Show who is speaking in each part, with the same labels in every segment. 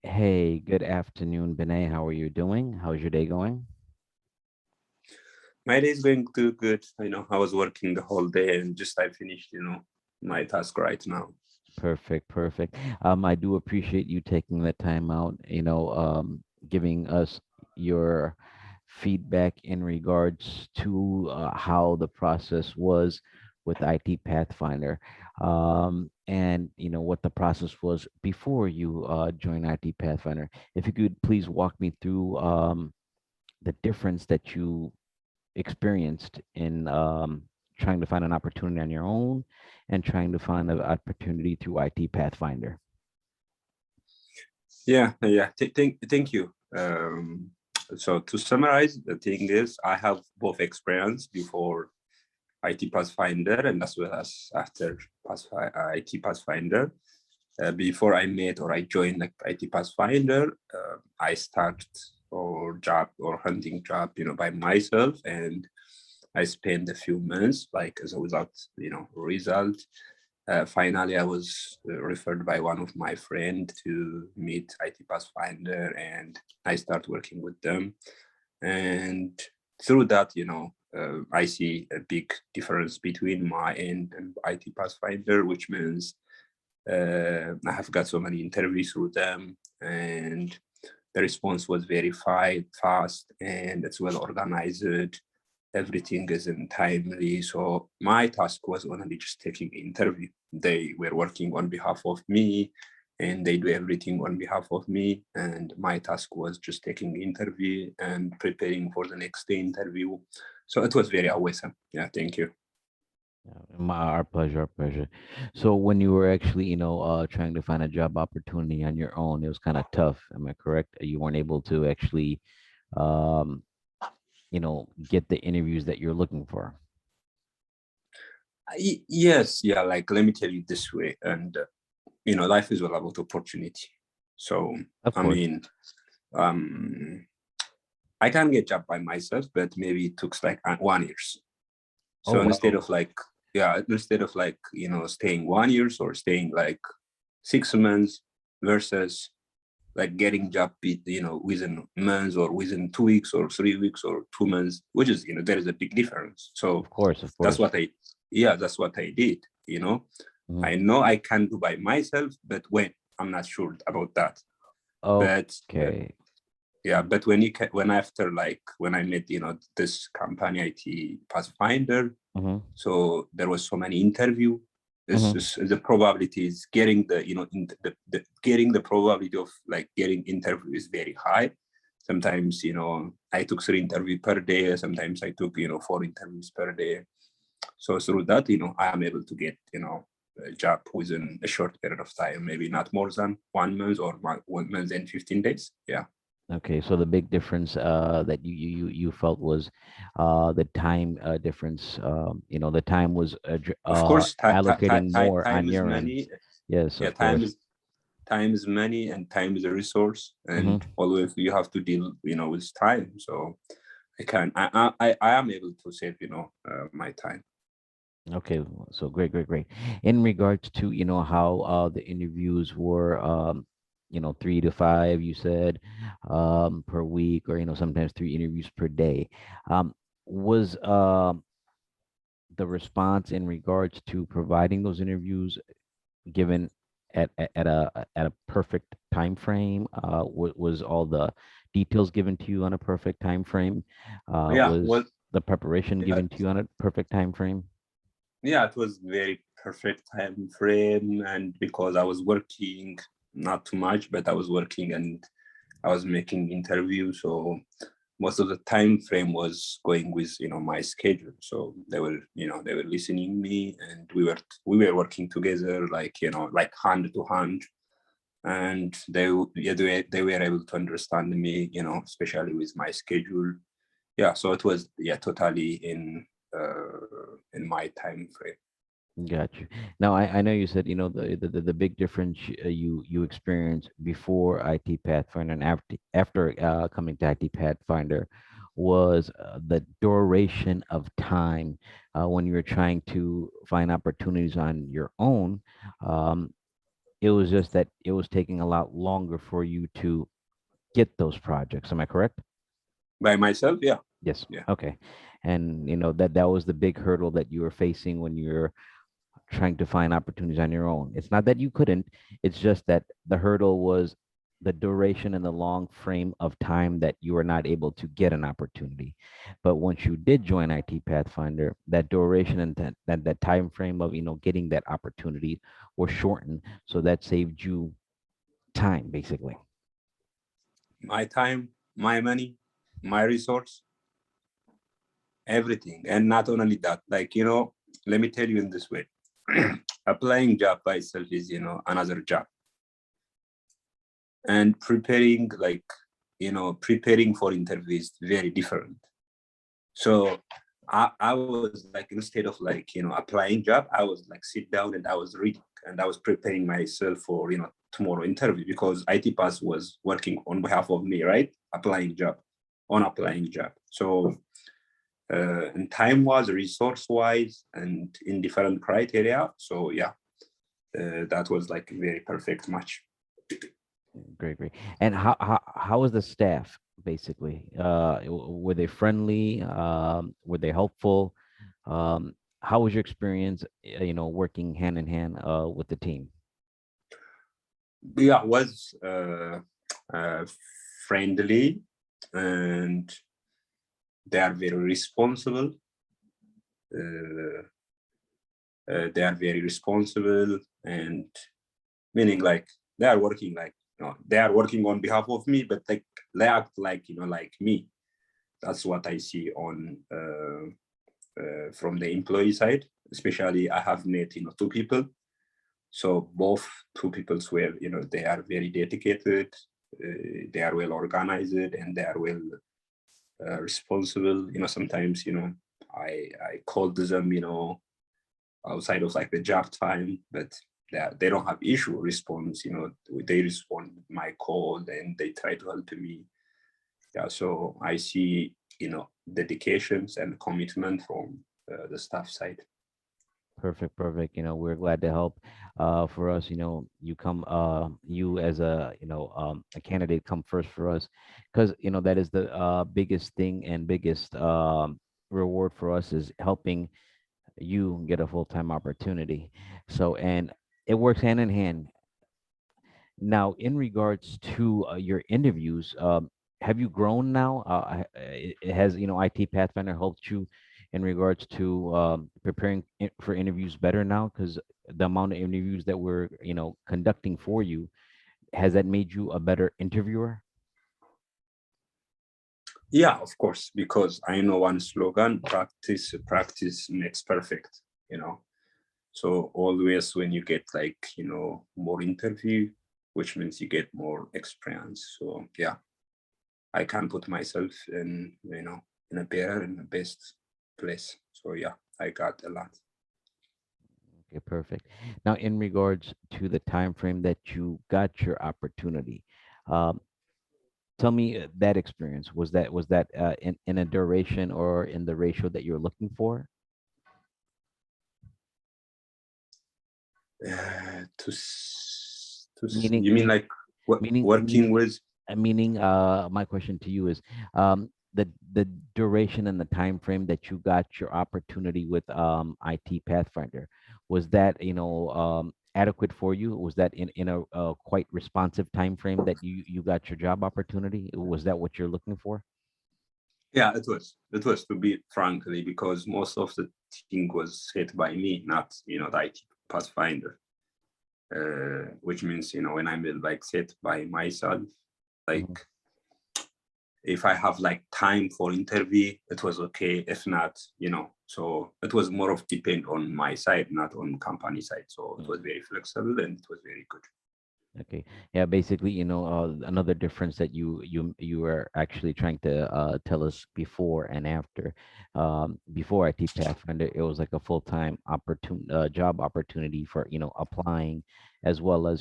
Speaker 1: Hey, good afternoon, Bene. How are you doing? How's your day going?
Speaker 2: My day is going too good. I was working the whole day and just I finished, my task right now.
Speaker 1: Perfect, perfect. I do appreciate you taking the time out, giving us your feedback in regards to how the process was with IT Pathfinder, and what the process was before you joined IT Pathfinder. If you could please walk me through the difference that you experienced in trying to find an opportunity on your own and trying to find an opportunity through IT Pathfinder.
Speaker 2: Yeah. Thank you. So to summarize, the thing is, I have both experience before IT Pathfinder and as well as after IT Pathfinder. Before I met or I joined like IT Pathfinder, I started or job or hunting job, by myself, and I spent a few months like as a without, result. Finally, I was referred by one of my friend to meet IT Pathfinder, and I start working with them. And through that, I see a big difference between my end and IT Pathfinder, which means I have got so many interviews through them, and the response was very fast and it's well organized. Everything is in timely. So my task was only just taking interview. They were working on behalf of me and they do everything on behalf of me. And my task was just taking interview and preparing for the next day interview. So it was very awesome. Yeah, thank you.
Speaker 1: Our pleasure, our pleasure. So when you were actually, trying to find a job opportunity on your own, it was kind of tough. Am I correct? You weren't able to actually, um, get the interviews that you're looking for.
Speaker 2: Yes, yeah, like let me tell you this way. And life is all about opportunity. So
Speaker 1: Of
Speaker 2: I
Speaker 1: course.
Speaker 2: mean, um I can get job by myself, but maybe it took like 1 years.
Speaker 1: Oh,
Speaker 2: So instead
Speaker 1: wow.
Speaker 2: of like, yeah, instead of like, staying 1 years or staying like 6 months versus like getting job, within months or within 2 weeks or 3 weeks or 2 months, which is, there is a big difference.
Speaker 1: Of
Speaker 2: So
Speaker 1: course, of
Speaker 2: that's
Speaker 1: course.
Speaker 2: what that's what I did.
Speaker 1: Mhm.
Speaker 2: I know I can do by myself, but when I'm not sure about that. But
Speaker 1: Okay.
Speaker 2: yeah, but when after like when I met this company IT Pathfinder,
Speaker 1: Mm-hmm.
Speaker 2: so there was so many interview.
Speaker 1: Mm-hmm.
Speaker 2: The probability is getting getting the probability of like getting interview is very high. Sometimes I took 3 interviews per day. Sometimes I took 4 interviews per day. So through that, I am able to get a job within a short period of time, maybe not more than 1 month or 1 month and 15 days. Yeah.
Speaker 1: Okay, so the big difference that you felt was the time difference. The time was
Speaker 2: Of course,
Speaker 1: allocating more
Speaker 2: time
Speaker 1: on
Speaker 2: is
Speaker 1: your end.
Speaker 2: money.
Speaker 1: Yes,
Speaker 2: Yeah,
Speaker 1: of course.
Speaker 2: time is money, and time is a resource,
Speaker 1: Hmm.
Speaker 2: and always you have to deal, with time. So I am able to save, my time.
Speaker 1: Okay, so great, great, great. In regards to how the interviews were, 3 to 5, you said, per week, or sometimes 3 interviews per day. Um, was the response in regards to providing those interviews given at a perfect time frame? Was all the details given to you on a perfect time frame?
Speaker 2: Yeah,
Speaker 1: Was
Speaker 2: well,
Speaker 1: the preparation
Speaker 2: yeah,
Speaker 1: given to you on a perfect time frame?
Speaker 2: yeah, it was very perfect time frame, and because I was working not too much, but I was working and I was making interviews, so most of the time frame was going with my schedule. So they were listening me, and we were working together like like hand to hand, and they were able to understand me, especially with my schedule. Yeah, so it was totally in my time frame.
Speaker 1: Got you. Now, I know you said, the big difference you experienced before IT Pathfinder and after coming to IT Pathfinder was the duration of time when you were trying to find opportunities on your own. Um, It was just that it was taking a lot longer for you to get those projects. Am I correct?
Speaker 2: By myself, yeah.
Speaker 1: Yes.
Speaker 2: Yeah.
Speaker 1: Okay. And that was the big hurdle that you were facing when you're trying to find opportunities on your own. It's not that you couldn't, it's just that the hurdle was the duration and the long frame of time that you were not able to get an opportunity. But once you did join IT Pathfinder, that duration and that time frame of getting that opportunity was shortened. So that saved you time basically.
Speaker 2: My time, my money, my resource, everything. And not only that, like, let me tell you in this way. Applying job by itself is, another job. And preparing, like, preparing for interviews very different. So I was like, instead of like, applying job, I was like sit down and I was reading and I was preparing myself for, tomorrow interview because IT Pass was working on behalf of me, right? Applying job. So in time wise, resource wise, and in different criteria. So yeah, that was like a very perfect match.
Speaker 1: Great, great. And how was the staff basically? Were they friendly? Were they helpful? How was your experience, working hand in hand with the team?
Speaker 2: Yeah, was uh, friendly, and they are very responsible. Uh, they are very responsible, and meaning like they are working like they are working on behalf of me, but like they act like like me. That's what I see on from the employee side. Especially, I have met two people. So both two people were they are very dedicated. They are well organized and they are well responsible. Sometimes I called them outside of like the job time, but they don't have issue response. They respond my call and they try to help me. Yeah, so I see dedications and commitment from the staff side.
Speaker 1: Perfect, perfect. We're glad to help. For us, you as a candidate come first for us, because that is the biggest thing and biggest reward for us is helping you get a full-time opportunity. So, and it works hand in hand. Now, in regards to your interviews, have you grown now? Has IT Pathfinder helped you in regards to preparing for interviews better now? Because the amount of interviews that we're conducting for you, has that made you a better interviewer?
Speaker 2: Yeah, of course, because I know one slogan: practice makes perfect. You know, so always when you get like more interview, which means you get more experience. So yeah, I can put myself in in a better and the best place. So yeah, I got a lot.
Speaker 1: Okay, perfect. Now, in regards to the time frame that you got your opportunity, um, tell me that experience. Was that in a duration or in the ratio that you're looking for? Meaning,
Speaker 2: You mean like what
Speaker 1: meaning,
Speaker 2: working
Speaker 1: meaning,
Speaker 2: with?
Speaker 1: meaning. My question to you is, the duration and the time frame that you got your opportunity with IT Pathfinder. Was that adequate for you? Was that in a quite responsive time frame that you got your job opportunity? Was that what you're looking for?
Speaker 2: Yeah, it was. It was, to be frankly, because most of the thing was set by me, not the IT Pathfinder. Which means when I'm like set by myself,
Speaker 1: Mhm.
Speaker 2: like if I have like time for interview, it was okay. If not, so it was more of depend on my side, not on company side. So it was very flexible and it was very good.
Speaker 1: Okay. Yeah, basically, another difference that you were actually trying to tell us before and after. Before IT Pathfinder, it was like a full-time job opportunity for, applying as well as,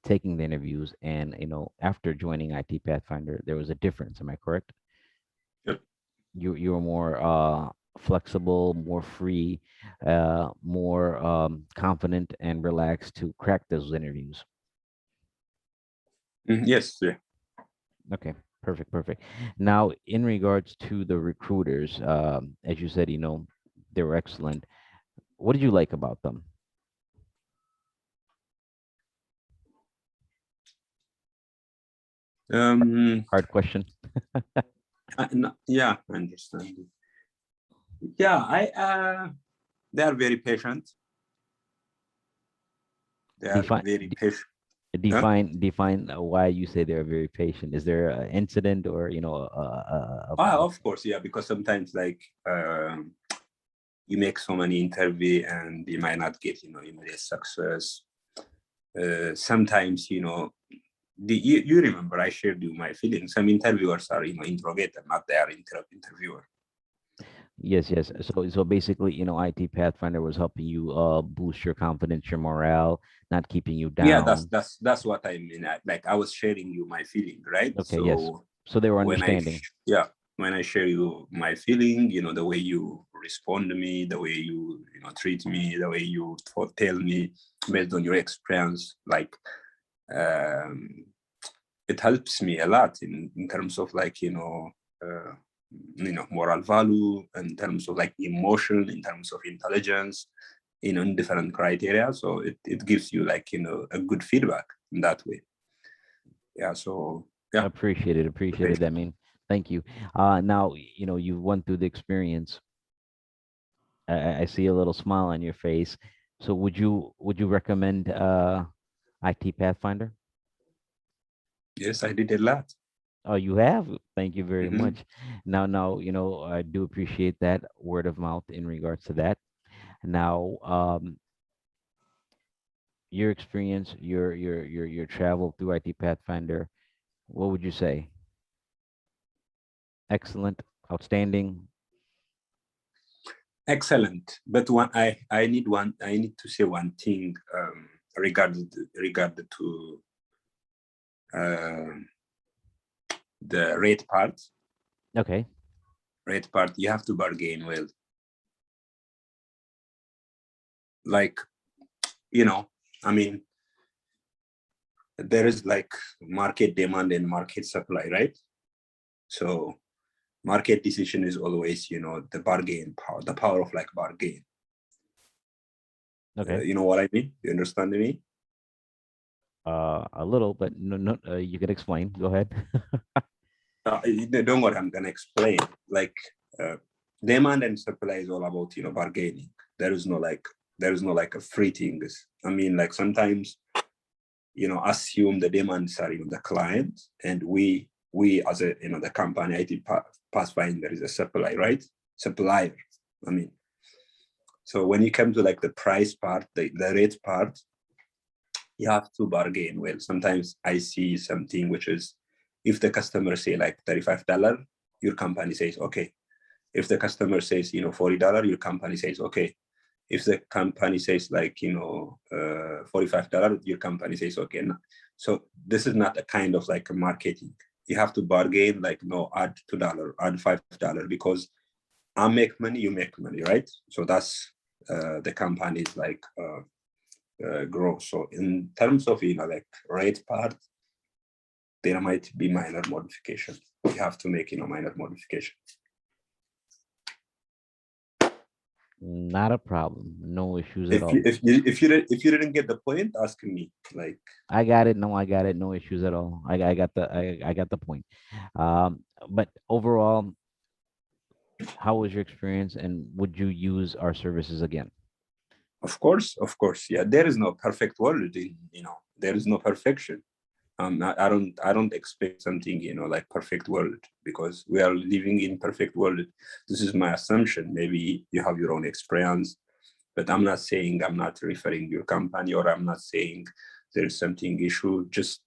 Speaker 1: taking the interviews. And, after joining IT Pathfinder, there was a difference. Am I correct?
Speaker 2: Yep.
Speaker 1: You were more flexible, more free, more confident and relaxed to crack those interviews.
Speaker 2: Yes, yeah.
Speaker 1: Okay, perfect, perfect. Now, in regards to the recruiters, as you said, they were excellent. What did you like about them?
Speaker 2: Um,
Speaker 1: Hard question.
Speaker 2: yeah, I understand. Yeah, they are very patient. They are
Speaker 1: Define,
Speaker 2: very patient. Huh?
Speaker 1: define why you say they're very patient. Is there an incident or
Speaker 2: Of course, yeah, because sometimes like you make so many interview and you might not get immediate success. Sometimes you remember I shared you my feelings. Some interviewers are interrogator, not they are interviewer.
Speaker 1: yes, yes. So basically, IT Pathfinder was helping you boost your confidence, your morale, not keeping you
Speaker 2: Yeah,
Speaker 1: down.
Speaker 2: that's what I mean. Like I was sharing you my feeling, right?
Speaker 1: Okay, yes.
Speaker 2: So
Speaker 1: So they were
Speaker 2: when I
Speaker 1: understanding.
Speaker 2: yeah, when I share you my feeling, the way you respond to me, the way you treat me, the way you tell me based on your experience, like um, it helps me a lot in terms of like moral value, in terms of like emotion, in terms of intelligence, in different criteria. So it gives you like a good feedback in that way. Yeah. So yeah.
Speaker 1: Appreciated. I mean, thank you. Now, you went through the experience. I see a little smile on your face. So would you recommend IT Pathfinder?
Speaker 2: Yes, I did a lot.
Speaker 1: Oh, you have. Thank you very
Speaker 2: Hmm.
Speaker 1: much. Now, I do appreciate that word of mouth in regards to that. Now, your experience, your travel through IT Pathfinder, what would you say? Excellent, outstanding.
Speaker 2: Excellent. But I need to say one thing regarded to uh, the rate part.
Speaker 1: Okay.
Speaker 2: Rate part, you have to bargain well. Like, you know, I mean, there is like market demand and market supply, right? So market decision is always, the bargain power, the power of like bargain.
Speaker 1: Okay.
Speaker 2: You know what I mean? You understand me?
Speaker 1: A little, but no, no. You can explain. Go ahead.
Speaker 2: Don't worry, I'm gonna explain. Like uh, demand and supply is all about bargaining. There is no like a free things. I mean, like sometimes assume the demands are the client, and we as a the company IT Pathfinder is a supply, right? Supplier. I mean, so when you come to like the price part, the rate part, you have to bargain well. Sometimes I see something which is, if the customer say like $35, your company says okay. If the customer says $40, your company says okay. If the company says like $45, your company says okay. So this is not a kind of like a marketing. You have to bargain, like no, add $2, add $5, because I make money, you make money, right? So that's the company's like growth. So in terms of like rate part, there might be minor modification. You have to make minor modification.
Speaker 1: Not a problem. No issues at
Speaker 2: If you
Speaker 1: all.
Speaker 2: if you if you didn't if you didn't get the point, ask me. Like
Speaker 1: I got it. No, I got it. No issues at all. I got the point. But overall, how was your experience, and would you use our services again?
Speaker 2: of course, yeah. There is no perfect world. There is no perfection. I don't expect something like perfect world, because we are living in perfect world. This is my assumption. Maybe you have your own experience, but I'm not saying, I'm not referring your company, or I'm not saying there is something issue. Just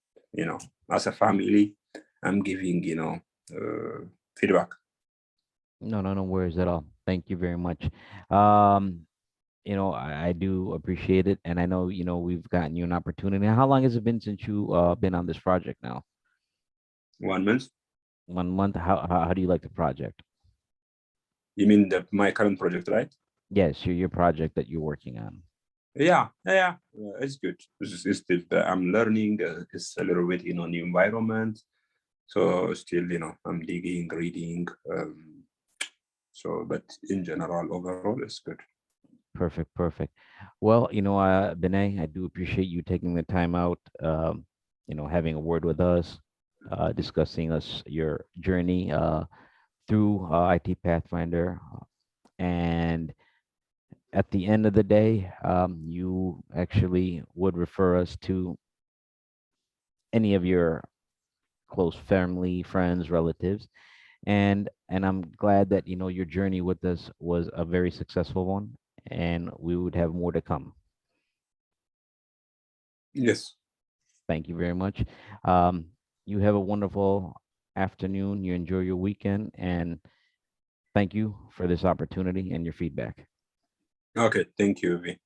Speaker 2: as a family, I'm giving uh, feedback.
Speaker 1: No, no, no worries at all. Thank you very much. Um, I do appreciate it, and I know we've gotten you an opportunity. How long has it been since you been on this project now?
Speaker 2: 1 month.
Speaker 1: 1 month. How do you like the project?
Speaker 2: You mean my current project, right?
Speaker 1: Yes, your project that you're working on.
Speaker 2: Yeah. It's good. It's still I'm learning. It's a little bit, new environment. So still, I'm digging, reading. So, but in general, overall, it's good.
Speaker 1: Perfect, perfect. Well, Benay, I do appreciate you taking the time out, having a word with us, discussing us your journey through IT Pathfinder. And at the end of the day, you actually would refer us to any of your close family, friends, relatives. And I'm glad that your journey with us was a very successful one, and we would have more to come.
Speaker 2: Yes.
Speaker 1: Thank you very much. Um, you have a wonderful afternoon. You enjoy your weekend, and thank you for this opportunity and your feedback.
Speaker 2: Okay. Thank you, V.